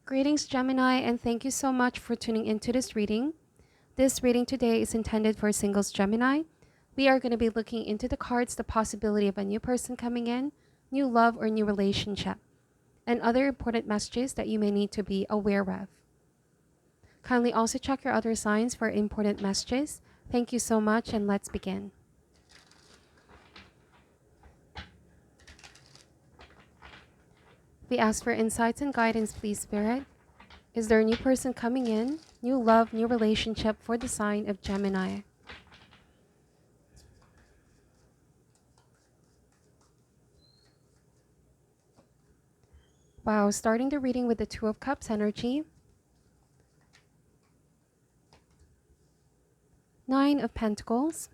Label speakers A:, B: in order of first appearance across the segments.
A: Greetings, Gemini, and thank you so much for tuning into this reading. This reading today is intended for singles Gemini. We are going to be looking into the cards, the possibility of a new person coming in, new love or new relationship, and other important messages that you may need to be aware of. Kindly also check your other signs for important messages. Thank you so much, and let's begin. We ask for insights and guidance, please, Spirit. Is there a new person coming in, new love, new relationship for the sign of Gemini? Wow, starting the reading with the Two of Cups energy, Nine of Pentacles,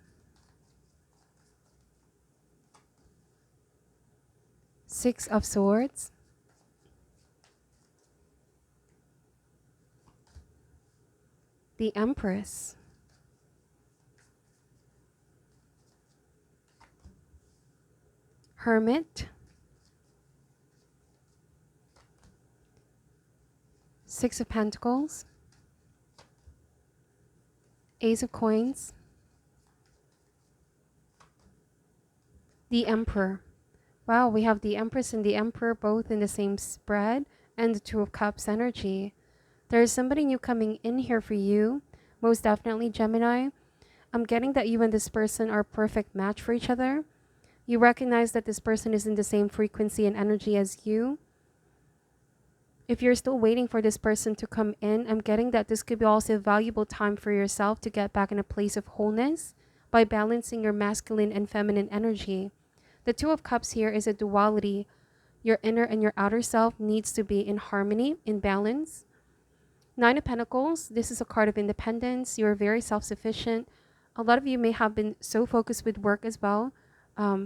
A: Six of Swords, the Empress, Hermit, Six of Pentacles, Ace of Coins, the Emperor. Wow, we have the Empress and the Emperor both in the same spread, and the Two of Cups energy. There is somebody new coming in here for you, most definitely Gemini. I'm getting that you and this person are a perfect match for each other. You recognize that this person is in the same frequency and energy as you. If you're still waiting for this person to come in, I'm getting that this could be also a valuable time for yourself to get back in a place of wholeness by balancing your masculine and feminine energy. The Two of Cups here is a duality. Your inner and your outer self needs to be in harmony, in balance. Nine of Pentacles, this is a card of independence. You're very self-sufficient. A lot of you may have been so focused with work as well.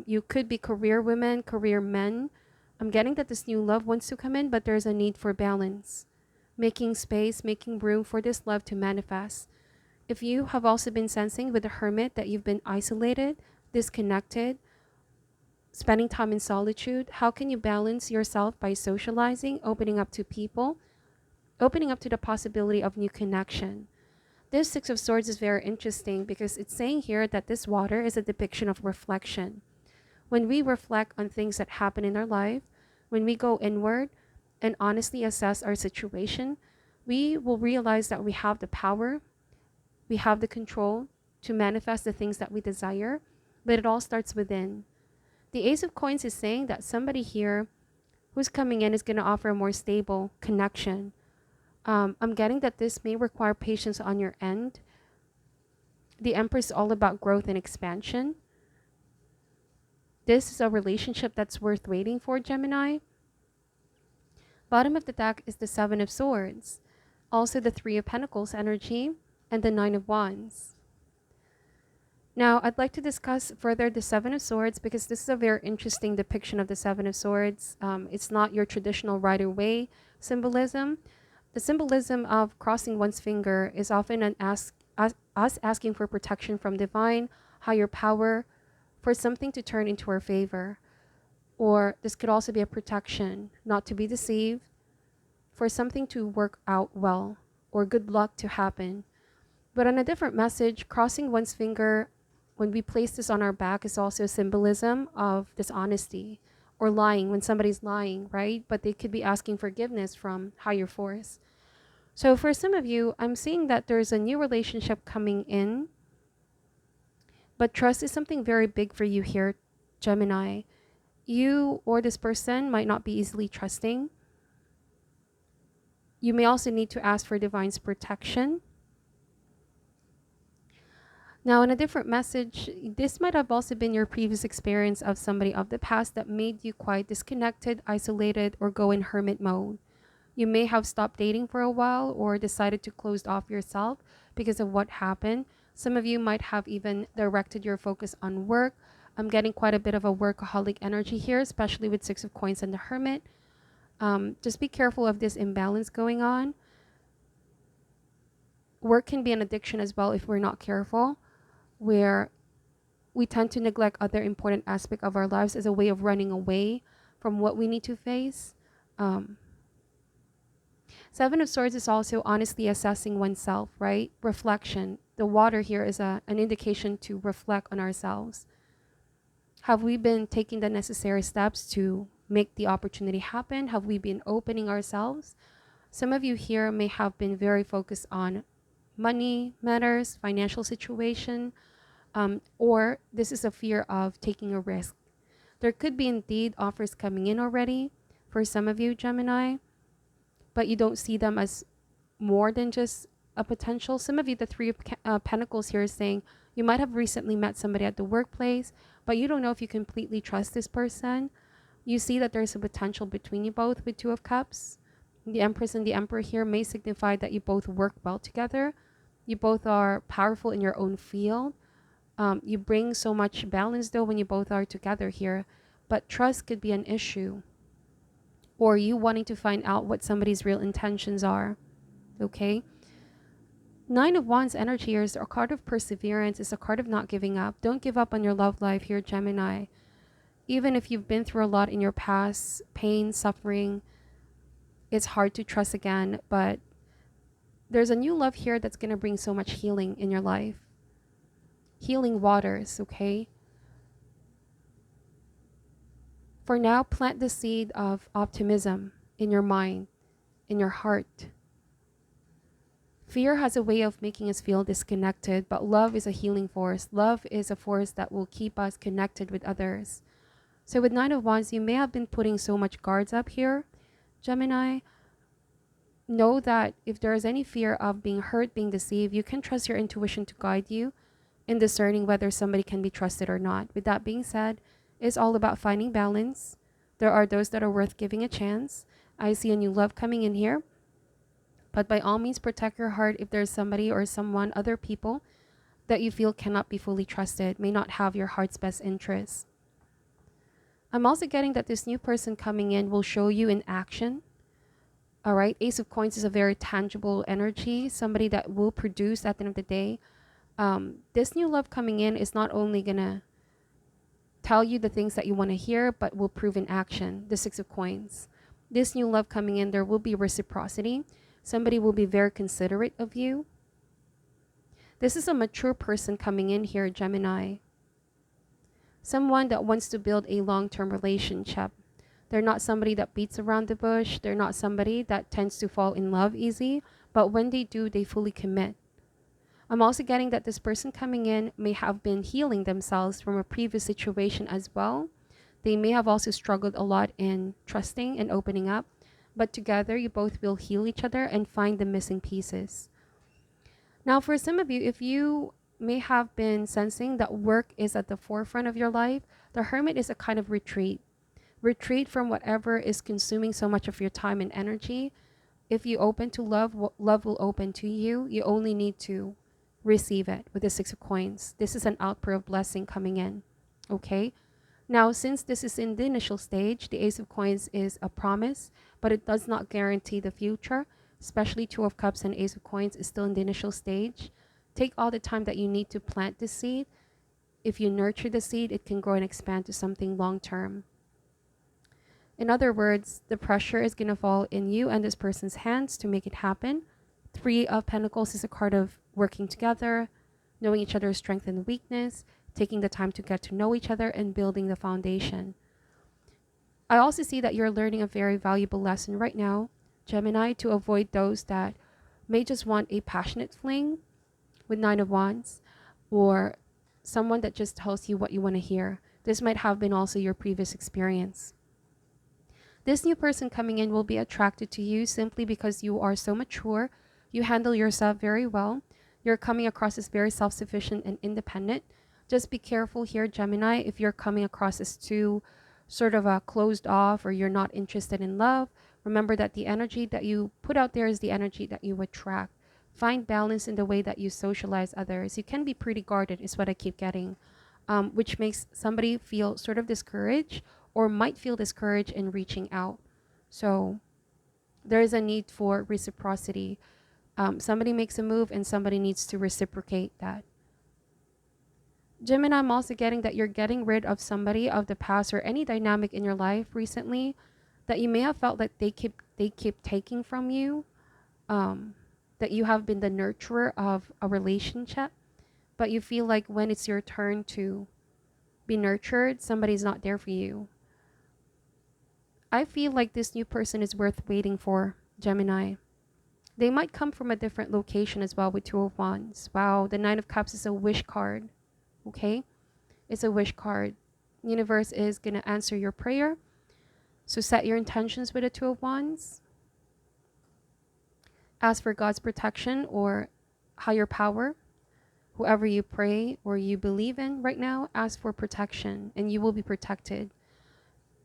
A: You could be career women, career men. I'm getting that this new love wants to come in, but there's a need for balance. Making space, making room for this love to manifest. If you have also been sensing with the Hermit that you've been isolated, disconnected, spending time in solitude, how can you balance yourself by socializing, opening up to people, opening up to the possibility of new connection? This Six of Swords is very interesting because it's saying here that this water is a depiction of reflection. When we reflect on things that happen in our life, when we go inward and honestly assess our situation, we will realize that we have the power, we have the control to manifest the things that we desire, but it all starts within. The Ace of Coins is saying that somebody here who's coming in is going to offer a more stable connection. I'm getting that this may require patience on your end. The Empress is all about growth and expansion. This is a relationship that's worth waiting for, Gemini. Bottom of the deck is the Seven of Swords, also the Three of Pentacles energy, and the Nine of Wands. Now, I'd like to discuss further the Seven of Swords because this is a very interesting depiction of the Seven of Swords. It's not your traditional Rider-Waite symbolism. The symbolism of crossing one's finger is often us asking for protection from divine, higher power, for something to turn into our favor. Or this could also be a protection, not to be deceived, for something to work out well, or good luck to happen. But on a different message, crossing one's finger, when we place this on our back, is also a symbolism of dishonesty or lying, when somebody's lying, right? But they could be asking forgiveness from higher force. So for some of you, I'm seeing that there's a new relationship coming in, but trust is something very big for you here, Gemini. You or this person might not be easily trusting. You may also need to ask for divine's protection. Now, in a different message, this might have also been your previous experience of somebody of the past that made you quite disconnected, isolated, or go in hermit mode. You may have stopped dating for a while or decided to close off yourself because of what happened. Some of you might have even directed your focus on work. I'm getting quite a bit of a workaholic energy here, especially with Six of Coins and the Hermit. Just be careful of this imbalance going on. Work can be an addiction as well if we're not careful, where we tend to neglect other important aspects of our lives as a way of running away from what we need to face. Seven of Swords is also honestly assessing oneself, right? Reflection. The water here is an indication to reflect on ourselves. Have we been taking the necessary steps to make the opportunity happen? Have we been opening ourselves? Some of you here may have been very focused on money matters, financial situation, or this is a fear of taking a risk. There could be indeed offers coming in already for some of you, Gemini, but you don't see them as more than just a potential. Some of you, the Three of Pentacles here is saying you might have recently met somebody at the workplace, but you don't know if you completely trust this person. You see that there's a potential between you both with Two of Cups. The Empress and the Emperor here may signify that you both work well together. You both are powerful in your own field. You bring so much balance though when you both are together here, but trust could be an issue, or you wanting to find out what somebody's real intentions are. Okay. Nine of Wands energy here is a card of perseverance. It's a card of not giving up. Don't give up on your love life here, Gemini. Even if you've been through a lot in your past, pain, suffering, it's hard to trust again, but there's a new love here that's going to bring so much healing in your life. Healing waters, okay? For now, plant the seed of optimism in your mind, in your heart. Fear has a way of making us feel disconnected, but love is a healing force. Love is a force that will keep us connected with others. So with Nine of Wands, you may have been putting so much guards up here, Gemini. Know that if there is any fear of being hurt, being deceived, you can trust your intuition to guide you in discerning whether somebody can be trusted or not. With that being said, it's all about finding balance. There are those that are worth giving a chance. I see a new love coming in here. But by all means, protect your heart if there's somebody or someone, other people, that you feel cannot be fully trusted, may not have your heart's best interests. I'm also getting that this new person coming in will show you in action. All right, Ace of Coins is a very tangible energy, somebody that will produce at the end of the day. This new love coming in is not only going to tell you the things that you want to hear, but will prove in action, the Six of Coins. This new love coming in, there will be reciprocity. Somebody will be very considerate of you. This is a mature person coming in here, Gemini. Someone that wants to build a long-term relationship. They're not somebody that beats around the bush. They're not somebody that tends to fall in love easy. But when they do, they fully commit. I'm also getting that this person coming in may have been healing themselves from a previous situation as well. They may have also struggled a lot in trusting and opening up. But together, you both will heal each other and find the missing pieces. Now, for some of you, if you may have been sensing that work is at the forefront of your life, the Hermit is a kind of retreat. Retreat from whatever is consuming so much of your time and energy. If you open to love, love will open to you. You only need to receive it with the Six of Coins. This is an outpour of blessing coming in. Okay? Now, since this is in the initial stage, the Ace of Coins is a promise, but it does not guarantee the future, especially Two of Cups and Ace of Coins is still in the initial stage. Take all the time that you need to plant the seed. If you nurture the seed, it can grow and expand to something long-term. In other words, the pressure is going to fall in you and this person's hands to make it happen. Three of Pentacles is a card of working together, knowing each other's strength and weakness, taking the time to get to know each other and building the foundation. I also see that you're learning a very valuable lesson right now, Gemini, to avoid those that may just want a passionate fling with Nine of Wands, or someone that just tells you what you want to hear. This might have been also your previous experience. This new person coming in will be attracted to you simply because you are so mature. You handle yourself very well. You're coming across as very self-sufficient and independent. Just be careful here, Gemini, if you're coming across as too sort of closed off or you're not interested in love. Remember that the energy that you put out there is the energy that you attract. Find balance in the way that you socialize others. You can be pretty guarded is what I keep getting, which makes somebody feel sort of discouraged or might feel discouraged in reaching out. So there is a need for reciprocity. Somebody makes a move and somebody needs to reciprocate that. Gemini, I'm also getting that you're getting rid of somebody of the past or any dynamic in your life recently that you may have felt that they keep taking from you. um, that you have been the nurturer of a relationship, but you feel like when it's your turn to be nurtured, somebody's not there for you. I feel like this new person is worth waiting for, Gemini. They might come from a different location as well with Two of Wands. Wow, the Nine of Cups is a wish card. Okay? It's a wish card. Universe is going to answer your prayer. So set your intentions with the Two of Wands. Ask for God's protection or higher power. Whoever you pray or you believe in right now, ask for protection and you will be protected.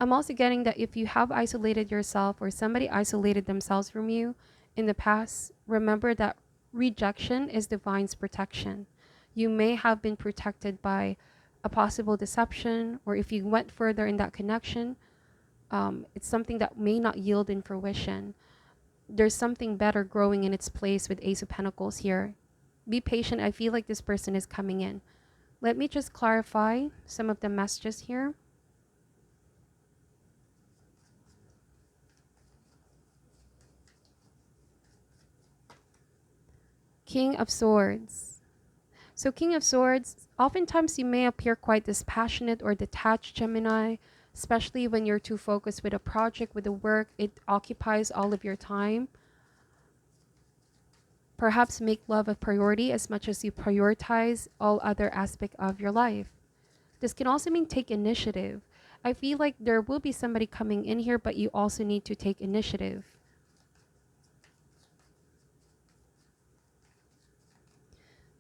A: I'm also getting that if you have isolated yourself or somebody isolated themselves from you in the past, remember that rejection is divine's protection. You may have been protected by a possible deception, or if you went further in that connection, it's something that may not yield in fruition. There's something better growing in its place with Ace of Pentacles here. Be patient. I feel like this person is coming in. Let me just clarify some of the messages here. King of Swords. So King of Swords, oftentimes you may appear quite dispassionate or detached, Gemini, especially when you're too focused with a project, with the work. It occupies all of your time. Perhaps make love a priority as much as you prioritize all other aspects of your life. This can also mean take initiative. I feel like there will be somebody coming in here, but you also need to take initiative.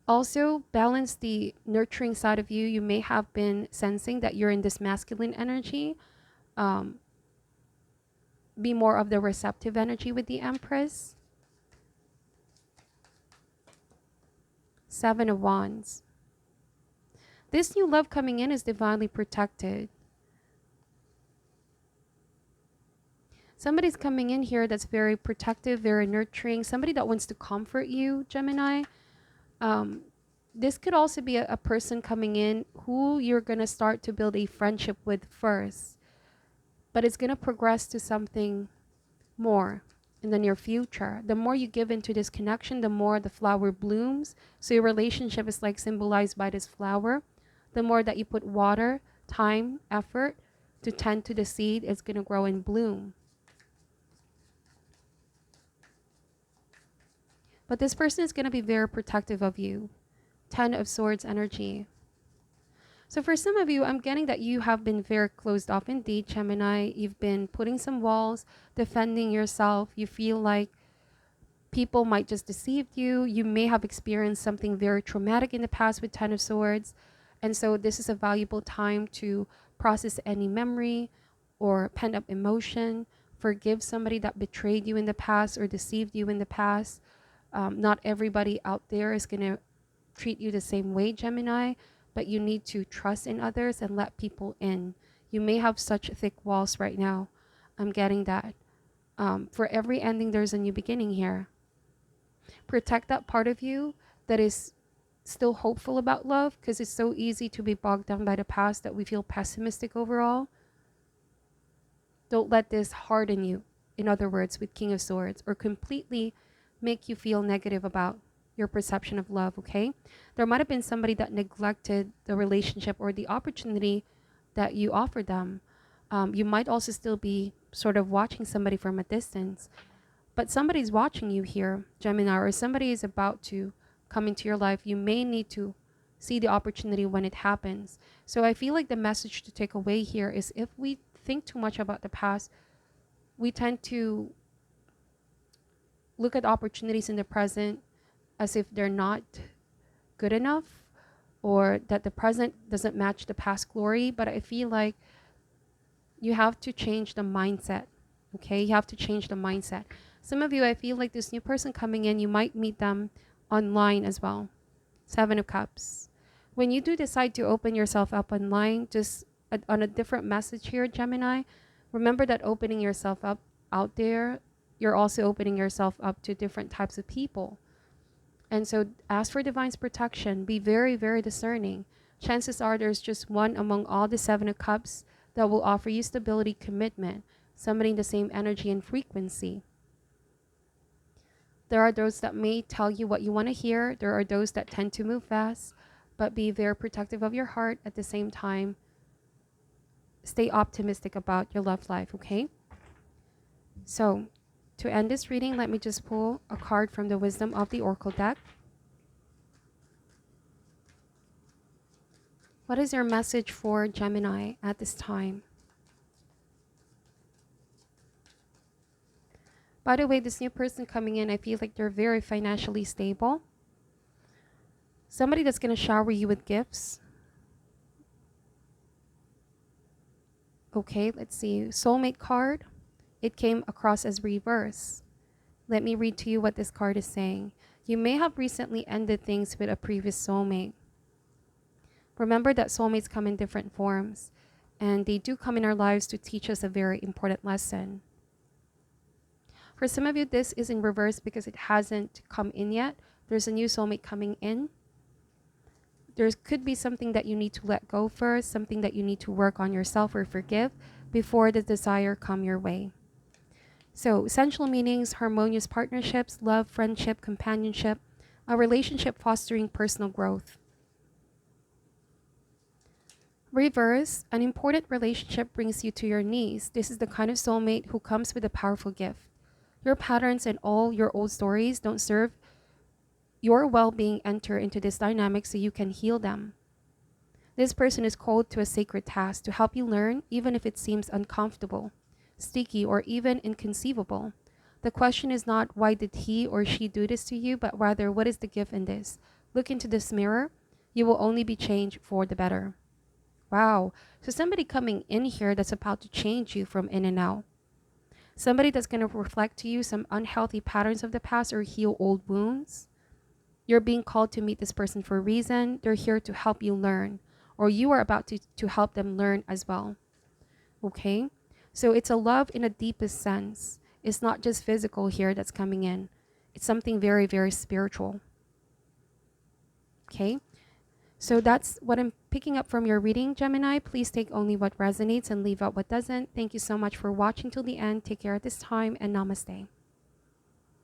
A: Also, balance the nurturing side of you. You may have been sensing that you're in this masculine energy. Be more of the receptive energy with the Empress. Seven of Wands. This new love coming in is divinely protected. Somebody's coming in here that's very protective, very nurturing. Somebody that wants to comfort you, Gemini. This could also be a person coming in who you're going to start to build a friendship with first. But it's going to progress to something more in the near future. The more you give into this connection, the more the flower blooms. So your relationship is like symbolized by this flower. The more that you put water, time, effort to tend to the seed, it's going to grow and bloom. But this person is going to be very protective of you. 10 of Swords energy. So for some of you, I'm getting that you have been very closed off indeed, Gemini. You've been putting some walls, defending yourself. You feel like people might just deceive you. You may have experienced something very traumatic in the past with 10 of Swords. And so this is a valuable time to process any memory or pent up emotion. Forgive somebody that betrayed you in the past or deceived you in the past. Not everybody out there is going to treat you the same way, Gemini, but you need to trust in others and let people in. You may have such thick walls right now. I'm getting that. For every ending, there's a new beginning here. Protect that part of you that is still hopeful about love, because it's so easy to be bogged down by the past that we feel pessimistic overall. Don't let this harden you, in other words, with King of Swords, or completely make you feel negative about your perception of love, okay? There might have been somebody that neglected the relationship or the opportunity that you offered them. You might also still be sort of watching somebody from a distance, but somebody's watching you here, Gemini, or somebody is about to come into your life. You may need to see the opportunity when it happens. So I feel like the message to take away here is if we think too much about the past, we tend to look at opportunities in the present as if they're not good enough or that the present doesn't match the past glory. But I feel like you have to change the mindset, okay? You have to change the mindset. Some of you, I feel like this new person coming in, you might meet them online as well. 7 of Cups. When you do decide to open yourself up online, just on a different message here, Gemini, remember that opening yourself up out there, you're also opening yourself up to different types of people. And so ask for divine's protection. Be very, very discerning. Chances are there's just one among all the 7 of Cups that will offer you stability, commitment, somebody in the same energy and frequency. There are those that may tell you what you want to hear. There are those that tend to move fast, but be very protective of your heart at the same time. Stay optimistic about your love life, okay? So, to end this reading, let me just pull a card from the Wisdom of the Oracle deck. What is your message for Gemini at this time? By the way, this new person coming in, I feel like they're very financially stable. Somebody that's going to shower you with gifts. Okay, let's see. Soulmate card. It came across as reverse. Let me read to you what this card is saying. You may have recently ended things with a previous soulmate. Remember that soulmates come in different forms, and they do come in our lives to teach us a very important lesson. For some of you, this is in reverse because it hasn't come in yet. There's a new soulmate coming in. There could be something that you need to let go first, something that you need to work on yourself or forgive before the desire come your way. So essential meanings: harmonious partnerships, love, friendship, companionship, a relationship fostering personal growth. Reverse, an important relationship brings you to your knees. This is the kind of soulmate who comes with a powerful gift. Your patterns and all your old stories don't serve your well-being. Enter into this dynamic so you can heal them. This person is called to a sacred task to help you learn, even if it seems uncomfortable, sticky, or even inconceivable. The question is not why did he or she do this to you, but rather what is the gift in this? Look into this mirror. You will only be changed for the better. Wow. So somebody coming in here that's about to change you from in and out. Somebody that's going to reflect to you some unhealthy patterns of the past or heal old wounds. You're being called to meet this person for a reason. They're here to help you learn, or you are about to help them learn as well. Okay? So it's a love in a deepest sense. It's not just physical here that's coming in. It's something very, very spiritual. Okay? So that's what I'm picking up from your reading, Gemini. Please take only what resonates and leave out what doesn't. Thank you so much for watching till the end. Take care at this time, and namaste.